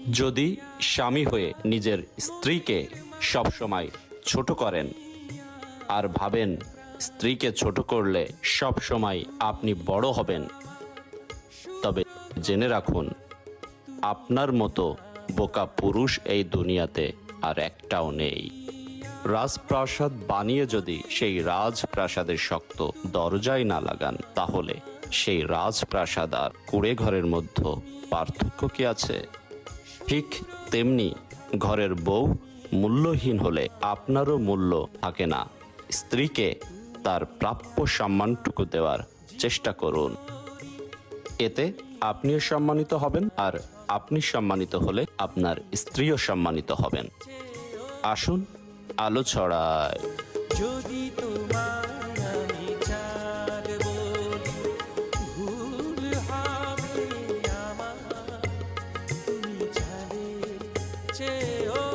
যদি স্বামী হয়ে নিজের স্ত্রীকে সবসময় ছোট করেন আর ভাবেন স্ত্রীকে ছোট করলে সবসময় আপনি বড় হবেন, তবে জেনে রাখুন আপনার মতো বোকা পুরুষ এই দুনিয়াতে আর একটাও নেই। রাজপ্রাসাদ বানিয়ে যদি সেই রাজপ্রাসাদের শক্ত দরজায় না লাগান, তাহলে সেই রাজপ্রাসাদ আর কুঁড়ে ঘরের মধ্যে পার্থক্য কি আছে? ঠিক তেমনি ঘরের বউ মূল্যহীন হলে আপনারও মূল্য থাকে না। স্ত্রীকে তার প্রাপ্য সম্মানটুকু দেওয়ার চেষ্টা করুন, এতে আপনিও সম্মানিত হবেন, আর আপনি সম্মানিত হলে আপনার স্ত্রীও সম্মানিত হবেন। আসুন আলো ছড়ায়। যদি তোমার আমি চাঁদ বলি, ভুল হবে আমার, তুমি চাঁদের চেয়েও